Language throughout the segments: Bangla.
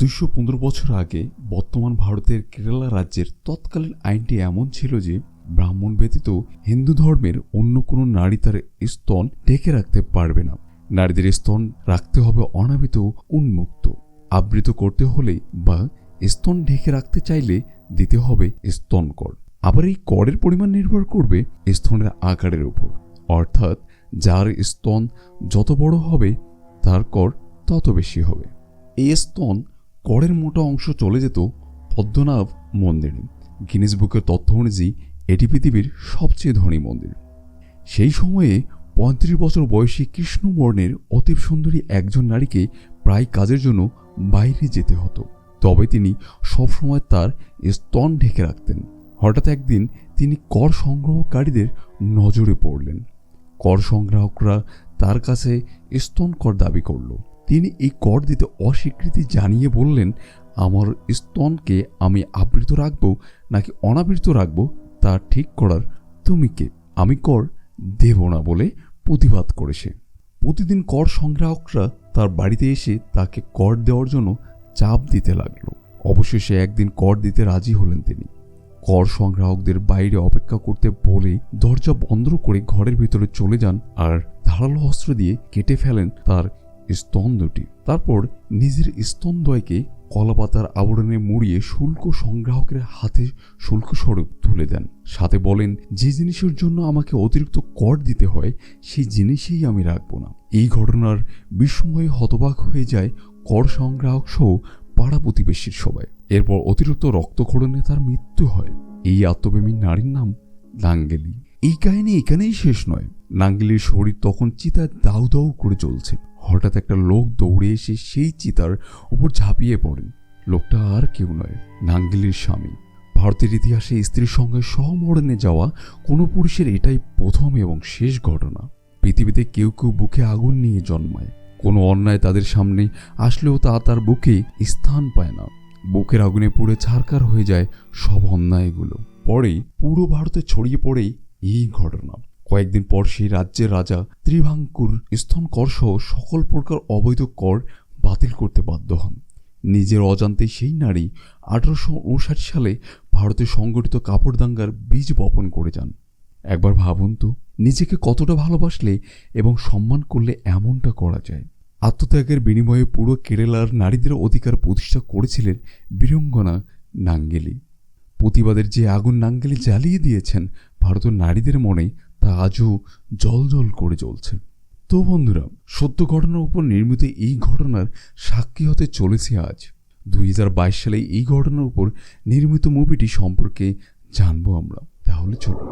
215 বছর আগে বর্তমান ভারতের কেরালা রাজ্যের তৎকালীন আইনটি এমন ছিল যে ব্রাহ্মণ ব্যতীত হিন্দু ধর্মের অন্য কোনো নারী তার স্তন ঢেকে রাখতে পারবে না। নারীদের স্তন রাখতে হবে অনাবৃত, উন্মুক্ত। আবৃত করতে হলে বা স্তন ঢেকে রাখতে চাইলে দিতে হবে স্তন কর। আবার এই করের পরিমাণ নির্ভর করবে স্তনের আকারের উপর, অর্থাৎ যার স্তন যত বড় হবে তার কর তত বেশি হবে। এই স্তন করের মোটা অংশ চলে যেত পদ্মনাভ মন্দিরে। গিনেস বুকের তথ্য অনুযায়ী এটি পৃথিবীর সবচেয়ে ধনী মন্দির। সেই সময়ে 35 বছর বয়সী কৃষ্ণবর্ণের অতীব সুন্দরী একজন নারীকে প্রায় কাজের জন্য বাইরে যেতে হতো, তবে তিনি সবসময় তার স্তন ঢেকে রাখতেন। হঠাৎ একদিন তিনি কর সংগ্রহকারীদের নজরে পড়লেন। কর সংগ্রাহকরা তার কাছে স্তন কর দাবি করল। তিনি এই কর দিতে অস্বীকৃতি জানিয়ে বললেন, আমার স্তনকে আমি আবৃত রাখব নাকি অনাবৃত রাখব তা ঠিক করার তুমি কে? আমি কর দেব না বলে প্রতিবাদ করেছে। প্রতিদিন কর সংগ্রাহকরা তার বাড়িতে এসে তাকে কর দেওয়ার জন্য চাপ দিতে লাগলো। অবশেষে একদিন কর দিতে রাজি হলেন তিনি। কর সংগ্রাহকদের বাইরে অপেক্ষা করতে বলে দরজা বন্ধ করে ঘরের ভিতরে চলে যান আর ধারালো অস্ত্র দিয়ে কেটে ফেলেন তার স্তন দুটি। তারপর নিজের স্তনদ্বয়কে কলাপাতার আবরণে মুড়িয়ে শুল্ক সংগ্রাহকের হাতে শুল্ক স্বরূপ তুলে দেন। সাথে বলেন, যে জিনিসের জন্য আমাকে অতিরিক্ত কর দিতে হয় সেই জিনিসই আমি রাখবো না। এই ঘটনার বিস্ময়ে হতবাক হয়ে যায় কর সংগ্রাহক সহ পাড়া প্রতিবেশীর সবাই। এরপর অতিরিক্ত রক্তক্ষরণে তার মৃত্যু হয়। এই আত্মপ্রেমী নারীর নাম নাঙ্গেলি। এই কাহিনী এখানেই শেষ নয়। নাঙ্গেলির শরীর তখন চিতায় দাউ দাউ করে চলছে। হঠাৎ একটা লোক দৌড়ে এসে সেই চিতার উপর ঝাঁপিয়ে পড়েন। লোকটা আর কেউ নয়, নাঙ্গেলির স্বামী। ভারতের ইতিহাসে স্ত্রীর সঙ্গে সহমরণে যাওয়া কোনো পুরুষের এটাই প্রথম এবং শেষ ঘটনা। পৃথিবীতে কেউ কেউ বুকে আগুন নিয়ে জন্মায়। কোনো অন্যায় তাদের সামনে আসলেও তা তার বুকে স্থান পায় না। বুকের আগুনে পুড়ে ছারখার হয়ে যায় সব অন্যায়গুলো। পরেই পুরো ভারতে ছড়িয়ে পড়ে এই ঘটনা। কয়েকদিন পর সেই রাজ্যের রাজা ত্রিভাঙ্কুর স্তন কর সহ সকল প্রকার অবৈধ কর বাতিল করতে বাধ্য হন। নিজের অজান্তে সেই নারী 1859 সালে ভারতে সংগঠিত কাপড় দাঙ্গার বীজ বপন করে যান। একবার ভাবুন তো, নিজেকে কতটা ভালোবাসলে এবং সম্মান করলে এমনটা করা যায়। আত্মত্যাগের বিনিময়ে পুরো কেরালার নারীদের অধিকার প্রতিষ্ঠা করেছিলেন বীরাঙ্গনা নাঙ্গেলি। প্রতিবাদের যে আগুন নাঙ্গেলি জ্বালিয়ে দিয়েছেন ভারতের নারীদের মনে, তা আজও জ্বলজ্বল করে জ্বলছে। তো বন্ধুরা, সত্য ঘটনার উপর নির্মিত এই ঘটনার সাক্ষী হতে চলেছে আজ। 2022 সালে এই ঘটনার উপর নির্মিত মুভিটি সম্পর্কে জানবো আমরা। তাহলে চলুন।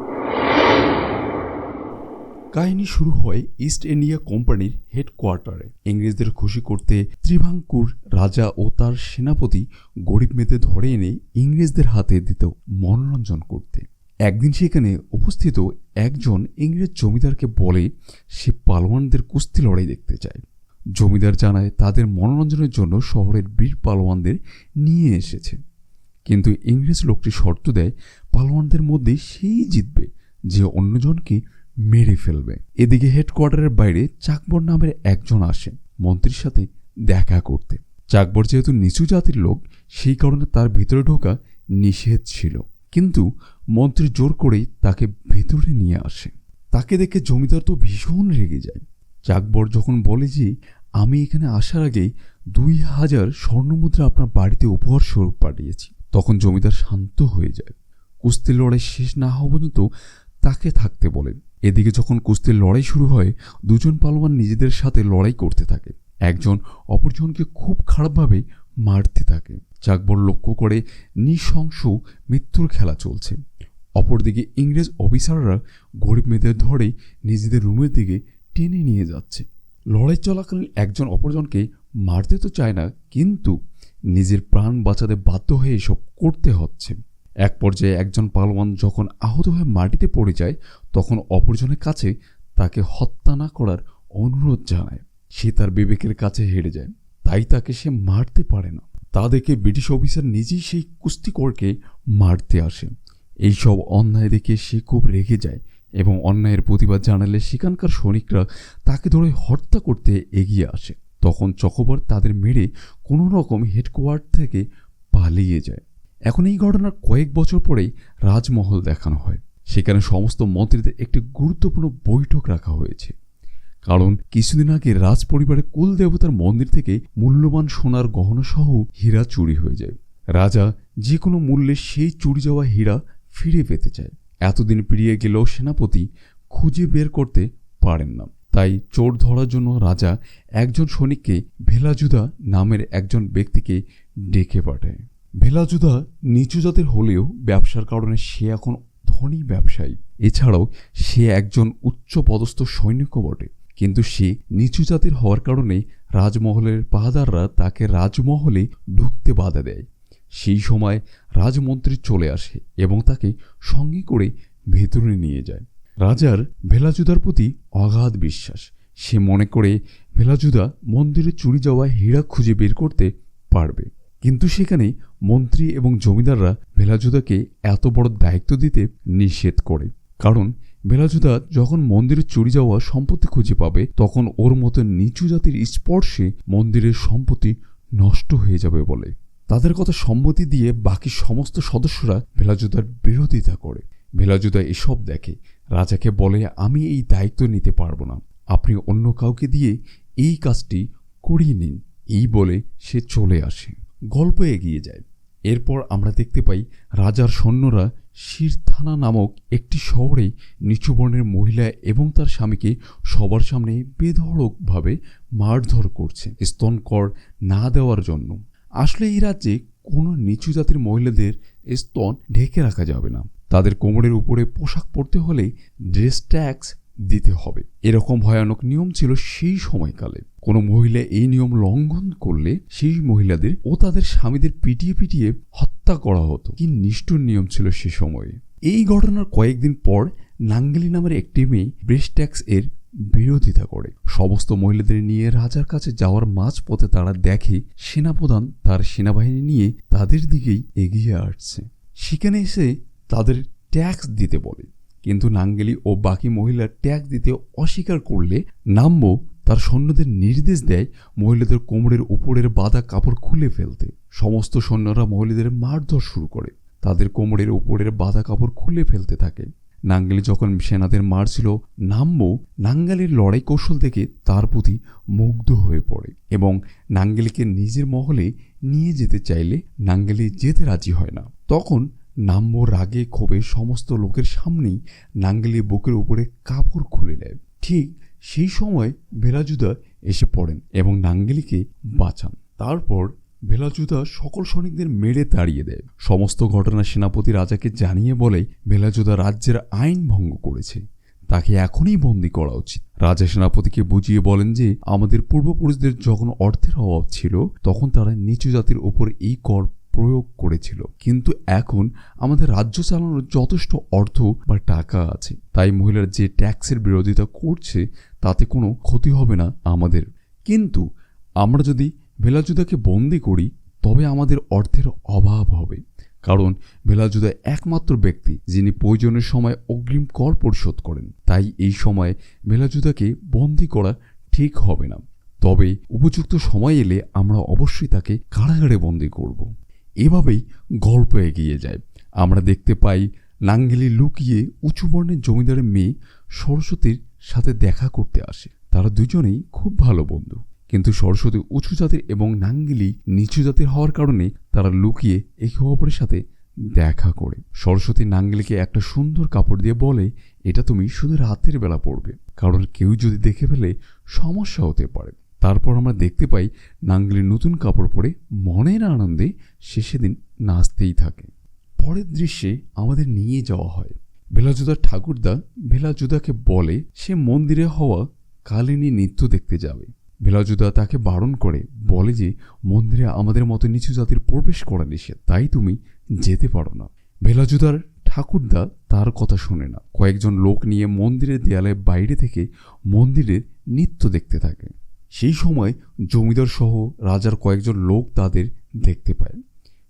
কাহিনী শুরু হয় ইস্ট ইন্ডিয়া কোম্পানির হেডকোয়ার্টারে। ইংরেজদের খুশি করতে ত্রিভাঙ্কুর রাজা ও তার সেনাপতি গরিব মেয়েদের ধরে এনে ইংরেজদের হাতে দিত মনোরঞ্জন করতে। একদিন সেখানে উপস্থিত একজন ইংরেজ জমিদারকে বলে সে পালোয়ানদের কুস্তি লড়াই দেখতে চায়। জমিদার জানায় তাদের মনোরঞ্জনের জন্য শহরের বীর পালোয়ানদের নিয়ে এসেছে, কিন্তু ইংরেজ লোকটি শর্ত দেয় পালোয়ানদের মধ্যে সেই জিতবে যে অন্যজনকে মেরে ফেলবে। এদিকে হেডকোয়ার্টারের বাইরে চাকবর নামের একজন আসে মন্ত্রীর সাথে দেখা করতে। চাকবর যেহেতু নিচু জাতির লোক, সেই কারণে তার ভিতরে ঢোকা নিষেধ ছিল, কিন্তু মন্ত্রী জোর করেই তাকে ভেতরে নিয়ে আসে। তাকে দেখে জমিদার তো ভীষণ রেগে যায়। চাকবর যখন বলে যে আমি এখানে আসার আগেই 2000 স্বর্ণমুদ্রা আপনার বাড়িতে উপহার স্বরূপ পাঠিয়েছি, তখন জমিদার শান্ত হয়ে যায়। কুস্তির লড়াই শেষ না হওয়া পর্যন্ত তাকে থাকতে বলেন। এদিকে যখন কুস্তির লড়াই শুরু হয়, দুজন পালোয়ান নিজেদের সাথে লড়াই করতে থাকে। একজন অপরজনকে খুব খারাপভাবে মারতে থাকে। চাকবর লক্ষ্য করে নৃশংস মৃত্যুর খেলা চলছে। অপরদিকে ইংরেজ অফিসাররা গরিব মেয়েদের ধরে নিজেদের রুমের দিকে টেনে নিয়ে যাচ্ছে। লড়াই চলাকালীন একজন অপরজনকে মারতে তো চায় না, কিন্তু নিজের প্রাণ বাঁচাতে বাধ্য হয়ে এসব করতে হচ্ছে। এক পর্যায়ে একজন পালোয়ান যখন আহত হয়ে মাটিতে পড়ে যায়, তখন অপরজনের কাছে তাকে হত্যা না করার অনুরোধ জানায়। সে তার বিবেকের কাছে হেরে যায়, তাই তাকে সে মারতে পারে না। তা দেখে ব্রিটিশ অফিসার নিজেই সেই কুস্তিকরকে মারতে আসে। এইসব অন্যায় দেখে সে খুব রেগে যায় এবং অন্যায়ের প্রতিবাদ জানালে সেখানকার সৈনিকরা তাকে ধরে হত্যা করতে এগিয়ে আসে। তখন চকোবার তাদের মেরে কোনো রকম হেডকোয়ার্টার থেকে পালিয়ে যায়। এখন এই ঘটনার কয়েক বছর পরেই রাজমহল দেখানো হয়। সেখানে সমস্ত মন্ত্রীদের একটি গুরুত্বপূর্ণ বৈঠক রাখা হয়েছে, কারণ কিছুদিন আগে রাজ পরিবারের কুল দেবতার মন্দির থেকে মূল্যবান সোনার গহনা সহ হীরা চুরি হয়ে যায়। রাজা যে কোনো মূল্যে সেই চুরি যাওয়া হীরা ফিরে পেতে চায়। এতদিন পেরিয়ে গেলেও সেনাপতি খুঁজে বের করতে পারেন না। তাই চোর ধরার জন্য রাজা একজন সৈনিককে ভেলাজুদা নামের একজন ব্যক্তিকে ডেকে পাঠায়। ভেলাজুদা নিচু জাতের হলেও ব্যবসার কারণে সে এখন ধনী ব্যবসায়ী। এছাড়াও সে একজন উচ্চ পদস্থ সৈনিকও বটে, কিন্তু সে নিচু জাতির হওয়ার কারণে রাজমহলের পাহাদাররা তাকে রাজমহলে ঢুকতে বাধা দেয়। সেই সময় রাজমন্ত্রী চলে আসে এবং তাকে সঙ্গে করে ভেতরে নিয়ে যায়। রাজার ভেলাজুদার প্রতি অগাধ বিশ্বাস। সে মনে করে ভেলাজুদা মন্দিরে চুরি যাওয়া হীরা খুঁজে বের করতে পারবে। কিন্তু সেখানে মন্ত্রী এবং জমিদাররা ভেলাজুদাকে এত বড় দায়িত্ব দিতে নিষেধ করে, কারণ ভেলাজুদা যখন মন্দিরে চুরি যাওয়া সম্পত্তি খুঁজে পাবে তখন ওর মতো নিচু জাতির স্পর্শে মন্দিরের সম্পত্তি নষ্ট হয়ে যাবে বলে। তাদের কথা সম্মতি দিয়ে বাকি সমস্ত সদস্যরা ভেলাজুদার বিরোধিতা করে। ভেলাজুদা এসব দেখে, রাজাকে বলে, আমি এই দায়িত্ব নিতে পারবো না, আপনি অন্য কাউকে দিয়ে এই কাজটি করিয়ে নিন। এই বলে সে চলে আসে। গল্প এগিয়ে যায়। এরপর আমরা দেখতে পাই রাজার সৈন্যরা শিরথানা নামক একটি শহরে নিচু বর্ণের মহিলা এবং তার স্বামীকে সবার সামনে বেধড়কভাবে মারধর করছে স্তন কর না দেওয়ার জন্য। আসলে এই রাজ্যে কোনো নিচু জাতির মহিলাদের স্তন ঢেকে রাখা যাবে না। তাদের কোমরের উপরে পোশাক পরতে হলে ড্রেস ট্যাক্স দিতে হবে। এরকম ভয়ানক নিয়ম ছিল সেই সময়কালে। কোনো মহিলা এই নিয়ম লঙ্ঘন করলে সেই মহিলাদের ও তাদের স্বামীদের পিটিয়ে পিটিয়ে হত্যা করা হতো। কি নিষ্ঠুর নিয়ম ছিল সে সময়ে। এই ঘটনার কয়েকদিন পর নাঙ্গেলি নামের একটি মেয়ে ব্রেস্ট ট্যাক্স এর বিরোধিতা করে। সমস্ত মহিলাদের নিয়ে রাজার কাছে যাওয়ার মাঝপথে তারা দেখে সেনাপ্রধান তার সেনাবাহিনী নিয়ে তাদের দিকেই এগিয়ে আসছে। সেখানে এসে তাদের ট্যাক্স দিতে বলে, কিন্তু নাঙ্গেলি ও বাকি মহিলা ট্যাক্স দিতে অস্বীকার করলে নাম্বো তার সৈন্যদের নির্দেশ দেয় মহিলাদের কোমরের উপরের বাঁধা কাপড় খুলে ফেলতে। সমস্ত সৈন্যরা মহিলাদের মারধর শুরু করে, তাদের কোমরের উপরের বাঁধা কাপড় খুলে ফেলতে থাকে। নাঙ্গেলি যখন সেনাদের মারছিল, নাম্বো নাঙ্গেলির লড়াই কৌশল দেখে তার প্রতি মুগ্ধ হয়ে পড়ে এবং নাঙ্গেলিকে নিজের মহলে নিয়ে যেতে চাইলে নাঙ্গেলি যেতে রাজি হয় না। তখন নাম্বো রাগে ক্ষোভে সমস্ত লোকের সামনেই নাঙ্গেলি বুকের উপরে কাপড় খুলে নেয়। ঠিক সেই সময় ভেলাজুদা এসে পড়েন এবং নাঙ্গেলিকে বাঁচান। তারপর ভেলাজুদা সকল সৈনিকদের মেরে তাড়িয়ে দেয়। সমস্ত ঘটনা সেনাপতি রাজাকে জানিয়ে বলে ভেলাজুদা রাজ্যের আইন ভঙ্গ করেছে, তাকে এখনই বন্দী করা উচিত। রাজা সেনাপতিকে বুঝিয়ে বলেন যে আমাদের পূর্বপুরুষদের যখন অর্থের অভাব ছিল তখন তারা নিচু জাতির উপর এই কর প্রয়োগ করেছিল, কিন্তু এখন আমাদের রাজ্য চালানোর যথেষ্ট অর্থ বা টাকা আছে, তাই মহিলারা যে ট্যাক্সের বিরোধিতা করছে তাতে কোনো ক্ষতি হবে না আমাদের। কিন্তু আমরা যদি ভেলাজুদাকে বন্দী করি তবে আমাদের অর্থের অভাব হবে, কারণ ভেলাজুদা একমাত্র ব্যক্তি যিনি প্রয়োজনের সময় অগ্রিম কর পরিশোধ করেন। তাই এই সময় ভেলাজুদাকে বন্দী করা ঠিক হবে না, তবে উপযুক্ত সময় এলে আমরা অবশ্যই তাকে কারাগারে বন্দী করব। এভাবেই গল্প এগিয়ে যায়। আমরা দেখতে পাই নাঙ্গেলি লুকিয়ে উঁচু বর্ণের জমিদারের মেয়ে সরস্বতীর সাথে দেখা করতে আসে। তারা দুজনেই খুব ভালো বন্ধু, কিন্তু সরস্বতী উঁচু জাতির এবং নাঙ্গেলি নিচু জাতির হওয়ার কারণে তারা লুকিয়ে একে অপরের সাথে দেখা করে। সরস্বতী নাঙ্গেলিকে একটা সুন্দর কাপড় দিয়ে বলে, এটা তুমি শুধু রাতের বেলা পরবে, কারণ কেউ যদি দেখে ফেলে সমস্যা হতে পারে। তারপর আমরা দেখতে পাই নাঙ্গেলি নতুন কাপড় পরে মনের আনন্দে সে সেদিন নাচতেই থাকে। পরের দৃশ্যে আমাদের নিয়ে যাওয়া হয় ভেলাজুদার ঠাকুরদা ভেলাজুদাকে বলে সে মন্দিরে হওয়া কালিনী নৃত্য দেখতে যাবে। ভেলাজুদা তাকে বারণ করে, বলে যে মন্দিরে আমাদের মতো নিচু জাতির প্রবেশ করা নিষেধ, তাই তুমি যেতে পারো না। ভেলাজুদার ঠাকুরদা তার কথা শোনে না। কয়েকজন লোক নিয়ে মন্দিরের দেয়ালের বাইরে থেকে মন্দিরের নৃত্য দেখতে থাকে। সেই সময় জমিদার সহ রাজার কয়েকজন লোক তাদের দেখতে পায়।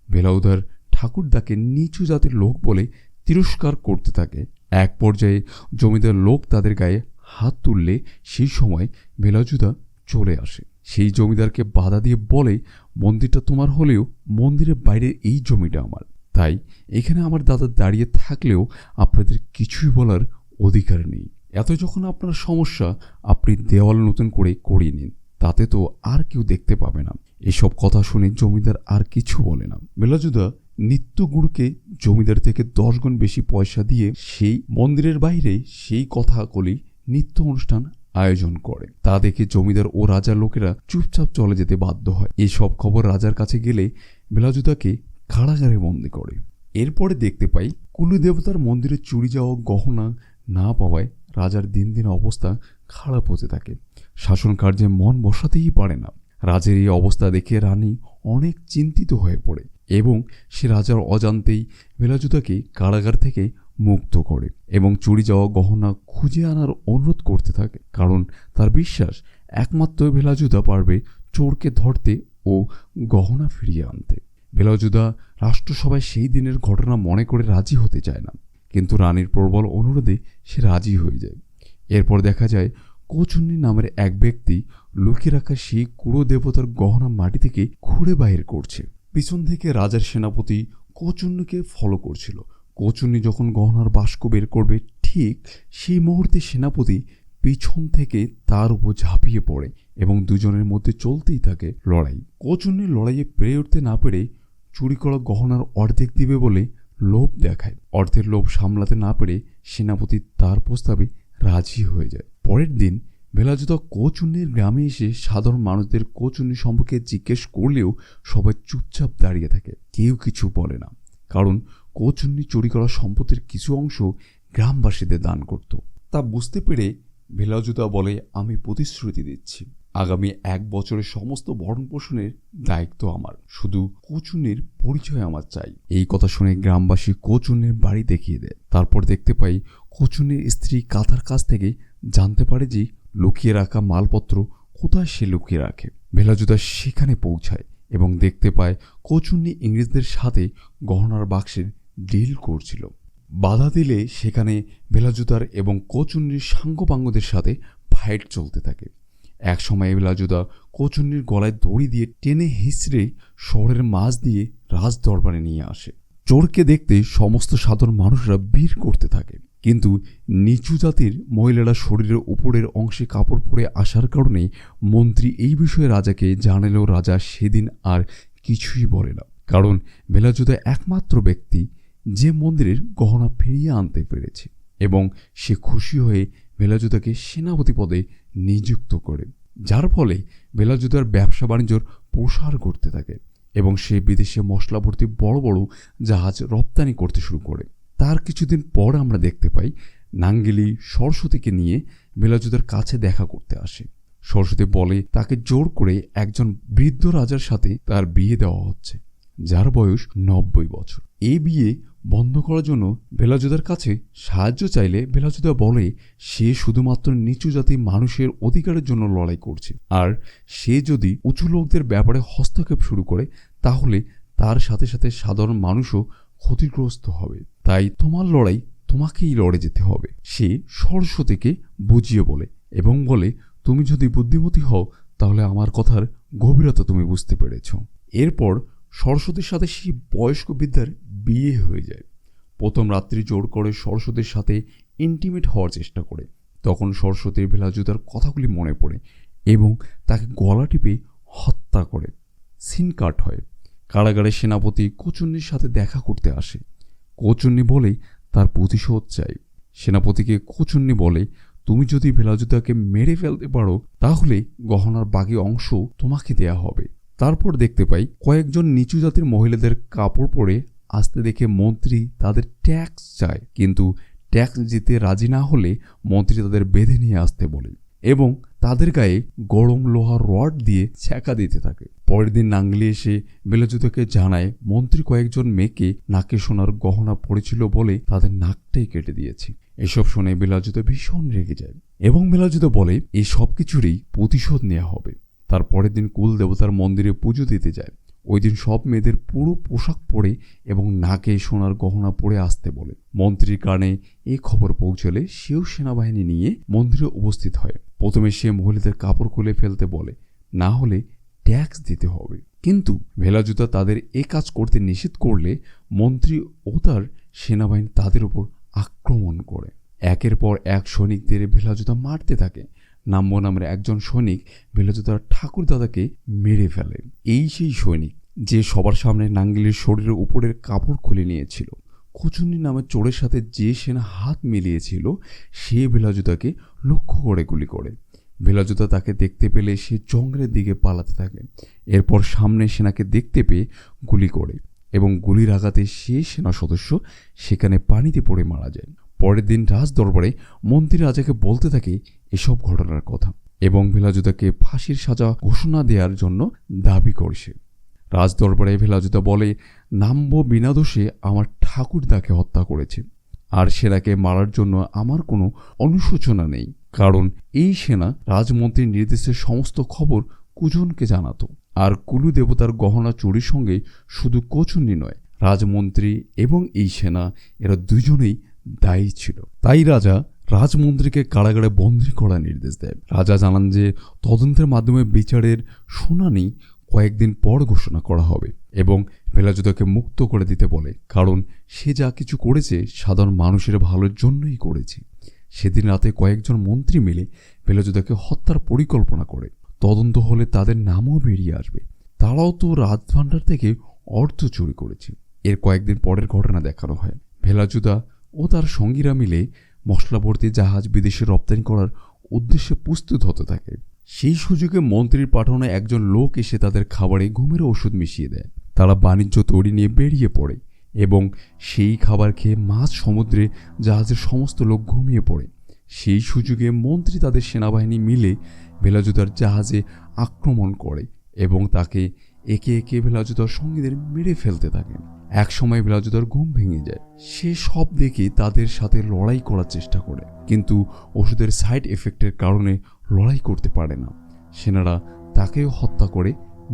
ভেলাজুদার ঠাকুরদাকে নিচু জাতের লোক বলে তিরস্কার করতে থাকে। এক পর্যায়ে জমিদার লোক তাদের গায়ে হাত তুললে সেই সময় ভেলাজুদা চলে আসে। সেই জমিদারকে বাধা দিয়ে বলে, মন্দিরটা তোমার হলেও মন্দিরের বাইরে এই জমিটা আমার, তাই এখানে আমার দাদা দাঁড়িয়ে থাকলেও আপনাদের কিছুই বলার অধিকার নেই। এত যখন আপনার সমস্যা, আপনি দেওয়াল নতুন করে করিয়ে নিন, তাতে তো আর কেউ দেখতে পাবে না। এসব কথা শুনে জমিদার আর কিছু বলে না। বেলাজুদা নিত্যগুরুকে জমিদার থেকে 10 গুণ বেশি পয়সা দিয়ে সেই মন্দিরের বাইরে সেই কথাগুলি নিত্য অনুষ্ঠান আয়োজন করে। তা দেখে জমিদার ও রাজার লোকেরা চুপচাপ চলে যেতে বাধ্য হয়। এই সব খবর রাজার কাছে গেলে বেলাজুদাকে কারাগারে বন্দী করে। এরপরে দেখতে পাই কুলু দেবতার মন্দিরে চুরি যাওয়া গহনা না পাওয়ায় রাজার দিন দিন অবস্থা খারাপ হতে থাকে। শাসন কার্যে মন বসাতেই পারে না। রাজের এই অবস্থা দেখে রানী অনেক চিন্তিত হয়ে পড়ে এবং সে রাজার অজান্তেই বেলাজুদাকে কারাগার থেকে মুক্ত করে এবং চুরি যাওয়া গহনা খুঁজে আনার অনুরোধ করতে থাকে, কারণ তার বিশ্বাস একমাত্র বেলাজুদা পারবে চোরকে ধরতে ও গহনা ফিরিয়ে আনতে। বেলাজুদা রাষ্ট্রসভায় সেই দিনের ঘটনা মনে করে রাজি হতে চায় না, কিন্তু রানীর প্রবল অনুরোধে সে রাজি হয়ে যায়। এরপর দেখা যায় কোচুন্নি নামের এক ব্যক্তি লুকিয়ে রাখা সেই কুড়ো দেবতার গহনা মাটি থেকে খুঁড়ে বাহির করছে। পিছন থেকে রাজার সেনাপতি কোচুন্নিকে ফলো করছিল। কোচুন্নি যখন গহনার বাস্ক বের করবে, ঠিক সেই মুহূর্তে সেনাপতি পিছন থেকে তার উপর ঝাঁপিয়ে পড়ে এবং দুজনের মধ্যে চলতেই থাকে লড়াই। কোচুন্নি লড়াইয়ে পেরে উঠতে না পেরে চুরি করা গহনার অর্ধেক দিবে বলে লোভ দেখায়। অর্ধের লোভ সামলাতে না পেরে সেনাপতি তার প্রস্তাবে রাজি হয়ে যায়। পরের দিন বেলাজুদা কোচুন্নির গ্রামে এসে সাধারণ মানুষদের কোচুন্নি সম্পর্কে জিজ্ঞেস করলেও সবাই চুপচাপ দাঁড়িয়ে থাকে, কেউ কিছু বলে না, কারণ কোচুন্নি চুরি করা সম্পত্তির কিছু অংশ গ্রামবাসীদের দান করত। তা বুঝতে পেরে বেলাজুদা বলে, আমি প্রতিশ্রুতি দিচ্ছি আগামী 1 বছরের সমস্ত ভরণ পোষণের দায়িত্ব আমার, শুধু কোচুন্নির পরিচয় আমার চাই। এই কথা শুনে গ্রামবাসী কোচুন্নির বাড়ি দেখিয়ে দেয়। তারপর দেখতে পাই কোচুন্নির স্ত্রী কাতার কাছ থেকে জানতে পারে যে লুকিয়ে রাখা মালপত্র কোথায় সে লুকিয়ে রাখে। বেলাজুদা সেখানে পৌঁছায় এবং দেখতে পায় কোচুন্নি ইংরেজদের সাথে গহনার বাক্সের ডিল করছিল। বাধা দিলে সেখানে বেলাজুদার এবং কোচুন্নির সাঙ্গপাঙ্গদের সাথে ফাইট চলতে থাকে। এক সময় বেলাজুদা কোচুন্নির গলায় দড়ি দিয়ে টেনে হিঁচড়ে শহরের মাঝ দিয়ে রাজ দরবারে নিয়ে আসে। চোরকে দেখতে সমস্ত সাধারণ মানুষরা ভিড় করতে থাকে, কিন্তু নিচু জাতির মহিলারা শরীরের উপরের অংশে কাপড় পরে আসার কারণে মন্ত্রী এই বিষয়ে রাজাকে জানালেও রাজা সেদিন আর কিছুই বলে না, কারণ বেলাজুদা একমাত্র ব্যক্তি যে মন্দিরের গহনা ফিরিয়ে আনতে পেরেছে এবং সে খুশি হয়ে বেলাজুদাকে সেনাপতি পদে নিযুক্ত করে, যার ফলে বেলাজুদার ব্যবসা বাণিজ্যর প্রসার করতে থাকে এবং সে বিদেশে মশলা ভর্তি বড় বড় জাহাজ রপ্তানি করতে শুরু করে। তার কিছুদিন পর আমরা দেখতে পাই নাঙ্গিলি সরস্বতীকে নিয়ে বেলাজুদার কাছে দেখা করতে আসে। সরস্বতী বলে তাকে জোর করে একজন বৃদ্ধ রাজার সাথে তার বিয়ে দেওয়া হচ্ছে, যার বয়স 90 বছর। এই বিয়ে বন্ধ করার জন্য বেলাজুদার কাছে সাহায্য চাইলে বেলাজুদা বলে সে শুধুমাত্র নিচু জাতির মানুষের অধিকারের জন্য লড়াই করছে, আর সে যদি উঁচু লোকদের ব্যাপারে হস্তক্ষেপ শুরু করে তাহলে তার সাথে সাথে সাধারণ মানুষও ক্ষতিগ্রস্ত হবে। তাই তোমার লড়াই তোমাকেই লড়ে যেতে হবে। সে সরস্বতীকে বুঝিয়ে বলে এবং বলে, তুমি যদি বুদ্ধিমতী হও তাহলে আমার কথার গভীরতা তুমি বুঝতে পেরেছ। এরপর সরস্বতীর সাথে সেই বয়স্ক বিদ্যার বিয়ে হয়ে যায়। প্রথম রাত্রি জোর করে সরস্বতীর সাথে ইন্টিমেট হওয়ার চেষ্টা করে। তখন সরস্বতীর বেলাজুদার কথাগুলি মনে পড়ে এবং তাকে গলা টিপে হত্যা করে। সিন কাট হয়। কারাগারে সেনাপতি কোচুন্নির সাথে দেখা করতে আসে। কোচুন্নি বলে তার প্রতিশোধ চাই। সেনাপতিকে কোচুন্নি বলে, তুমি যদি বেলাজুদাকে মেরে ফেলতে পারো তাহলে গহনার বাকি অংশ তোমাকে দেয়া হবে। তারপর দেখতে পাই কয়েকজন নিচু জাতির মহিলাদের কাপড় পরে আসতে দেখে মন্ত্রী তাদের ট্যাক্স চায়, কিন্তু ট্যাক্স দিতে রাজি না হলে মন্ত্রী তাদের বেঁধে নিয়ে আসতে বলে এবং তাদের গায়ে গরম লোহার রড দিয়ে ছ্যাঁকা দিতে থাকে। পরের দিন নাঙ্গলি এসে বেলাজুদাকে জানায় মন্ত্রী কয়েকজন মেয়েকে নাকে সোনার গহনা পড়েছিল বলে তাদের নাকটাই কেটে দিয়েছে। এসব শুনে বেলাজুদা ভীষণ রেগে যায় এবং বেলাজুদা বলে এই সব কিছুরই প্রতিশোধ নেওয়া হবে। তার পরের দিন কুল দেবতার মন্দিরে পুজো দিতে যায়। ওই দিন সব মেয়েদের পুরো পোশাক পরে এবং নাকে সোনার গহনা পরে আসতে বলে। মন্ত্রীর কানে এই খবর পৌঁছলে সেও সেনাবাহিনী নিয়ে মন্দিরে উপস্থিত হয়। প্রথমে সে মহিলাদের কাপড় খুলে ফেলতে বলে, না হলে ট্যাক্স দিতে হবে। কিন্তু ভেলাজুতা তাদের এ কাজ করতে নিষেধ করলে মন্ত্রী ও তার সেনাবাহিনী তাদের উপর আক্রমণ করে। একের পর এক সৈনিকদের ভেলাজুতা মারতে থাকে। নাম্বো নামের একজন সৈনিক ভেলাজুতার ঠাকুরদাদাকে মেরে ফেলে। এই সেই সৈনিক যে সবার সামনে নাঙ্গিলির শরীরের উপরের কাপড় খুলে নিয়েছিল। কচুন্নি নামের চোরের সাথে যে সেনা হাত মিলিয়েছিল সে ভেলাজুতাকে লক্ষ্য করে গুলি করে। ভেলাজুতা তাকে দেখতে পেলে সে জঙ্গলের দিকে পালাতে থাকে। এরপর সামনে সেনাকে দেখতে পেয়ে গুলি করে এবং গুলির আঘাতে সে সেনা সদস্য সেখানে পানিতে পড়ে মারা যায়। পরের দিন রাজ দরবারে মন্ত্রী রাজাকে বলতে থাকে এসব ঘটনার কথা এবং ভেলাজুতাকে ফাঁসির সাজা ঘোষণা দেওয়ার জন্য দাবি করছে। রাজ দরবারে ভেলাজুতা বলে, নাম্বো বিনা দোষে আমার ঠাকুরদাকে হত্যা করেছে, আর সেনাকে মারার জন্য আমার কোনো অনুশোচনা নেই, কারণ এই সেনা রাজমন্ত্রীর নির্দেশের সমস্ত খবর কুজনকে জানাতো। আর কুলু দেবতার গহনা চুরির সঙ্গে শুধু কচুন্নি নয়, রাজমন্ত্রী এবং এই সেনা এরা দুজনেই দায়ী ছিল। তাই রাজা রাজমন্ত্রীকে কারাগারে বন্দী করার নির্দেশ দেয়। রাজা জানান যে তদন্তের মাধ্যমে বিচারের শুনানি কয়েকদিন পর ঘোষণা করা হবে এবং ভেলাজুতাকে মুক্ত করে দিতে বলে, কারণ সে যা কিছু করেছে সাধারণ মানুষের ভালোর জন্যই করেছে। সেদিন রাতে কয়েকজন মন্ত্রী মিলে ভেলাজুতাকে হত্যার পরিকল্পনা করে। তদন্ত হলে তাদের নামও বেরিয়ে আসবে। তারাও তো রাজভাণ্ডার থেকে অর্থ চুরি করেছে। এর কয়েকদিন পরের ঘটনা দেখানো হয়। ভেলাজুতা ও তার সঙ্গীরা মিলে মশলাভর্তি জাহাজ বিদেশে রপ্তানি করার উদ্দেশ্যে প্রস্তুত হতে থাকে। সেই সুযোগে মন্ত্রীর পাঠানো একজন লোক এসে তাদের খাবারে ঘুমের ওষুধ মিশিয়ে দেয়। তারা বাণিজ্য তৈরি নিয়ে বেরিয়ে পড়ে এবং সেই খাবার খেয়ে মাঝ সমুদ্রে জাহাজের সমস্ত লোক ঘুমিয়ে পড়ে। সেই সুযোগে মন্ত্রী তাদের সেনাবাহিনী মিলে ভেলাজুতার জাহাজে আক্রমণ করে এবং তাকে একে একে ভেলাজুতার সঙ্গীদের মেরে ফেলতে থাকে। একসময় ভেলাজুতার ঘুম ভেঙে যায়। সে সব দেখে তাদের সাথে লড়াই করার চেষ্টা করে, কিন্তু ওষুধের সাইড এফেক্টের কারণে লড়াই করতে পারে না। সেনারা তাকেও হত্যা করে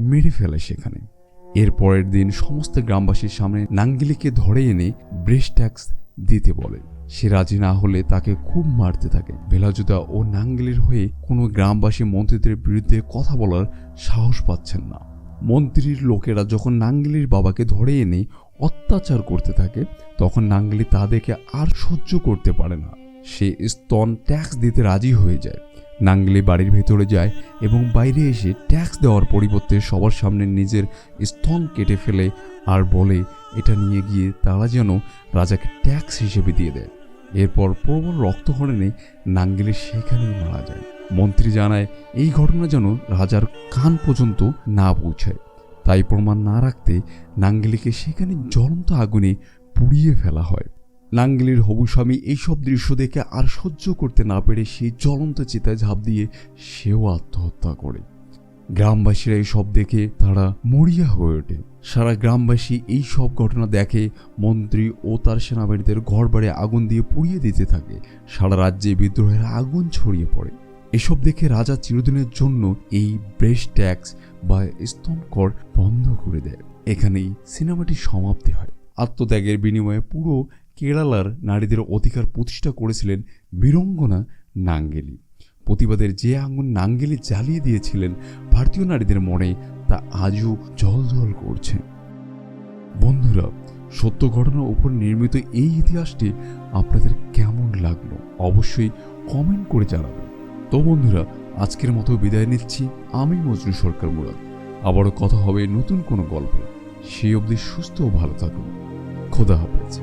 মেরে ফেলে সেখানে। এর পরের দিন সমস্ত গ্রামবাসীর সামনে নাঙ্গিলিকে ধরে এনে ব্রেস্ট ট্যাক্স দিতে বলে। সে রাজি না হলে তাকে খুব মারতে থাকে। ভেলাজুতা ও নাঙ্গিলির হয়ে কোনো গ্রামবাসী মন্ত্রীদের বিরুদ্ধে কথা বলার সাহস পাচ্ছেন না। মন্ত্রীর লোকেরা যখন নাঙ্গিলির বাবাকে ধরে এনে অত্যাচার করতে থাকে তখন নাঙ্গিলি তা দেখে আর সহ্য করতে পারে না। সে স্তন ট্যাক্স দিতে রাজি হয়ে যায়। নাঙ্গিলি বাড়ির ভেতরে যায় এবং বাইরে এসে ট্যাক্স দেওয়ার পরিবর্তে সবার সামনে নিজের স্তন কেটে ফেলে আর বলে এটা নিয়ে গিয়ে তারা যেন রাজাকে ট্যাক্স হিসেবে দিয়ে দেয়। এরপর প্রবল রক্তক্ষরণে নাঙ্গিলি সেখানেই মারা যায়। মন্ত্রী জানায় এই ঘটনা যেন রাজার কান পর্যন্ত না পৌঁছায়, তাই প্রমাণ না রাখতে নাঙ্গিলিকে সেখানে জ্বলন্ত আগুনে পুড়িয়ে ফেলা হয়। নাঙ্গিলির হবু স্বামী এইসব দৃশ্য দেখে আর সহ্য করতে না পেরে সেই জ্বলন্ত চিতায় ঝাঁপ দিয়ে সেও আত্মহত্যা করে। গ্রামবাসীরা এইসব দেখে তারা মরিয়া হয়ে ওঠে। সারা গ্রামবাসী এই সব ঘটনা দেখে। মন্ত্রী ও তার সেনাবাহিনীদের ঘরবাড়ি আগুন দিয়ে পুড়িয়ে দিতে থাকে। সারা রাজ্যে বিদ্রোহের আগুন ছড়িয়ে পড়ে। এসব দেখে রাজা চিরদিনের জন্য এই ব্রেস্ট ট্যাক্স বা স্তন কর বন্ধ করে দেয়। এখানেই সিনেমাটির সমাপ্তি হয়। আত্মত্যাগের বিনিময়ে পুরো কেরালার নারীদের অধিকার প্রতিষ্ঠা করেছিলেন বীরঙ্গনা নাঙ্গেলি। প্রতিবাদের যে আগুন নাঙ্গেলি জ্বালিয়ে দিয়েছিলেন ভারতীয় নারীদের মনে, তা আজও জ্বলজ্বল করছে। বন্ধুরা, সত্য ঘটনার উপর নির্মিত এই ইতিহাসটি আপনাদের কেমন লাগলো অবশ্যই কমেন্ট করে জানাবেন। তো বন্ধুরা, আজকের মতো বিদায় নিচ্ছি। আমি মজনু সরকার মুরাদ। আবারও কথা হবে নতুন কোনো গল্পে। সেই অবধি সুস্থ ও ভালো থাকুন। খোদা হাফেজ।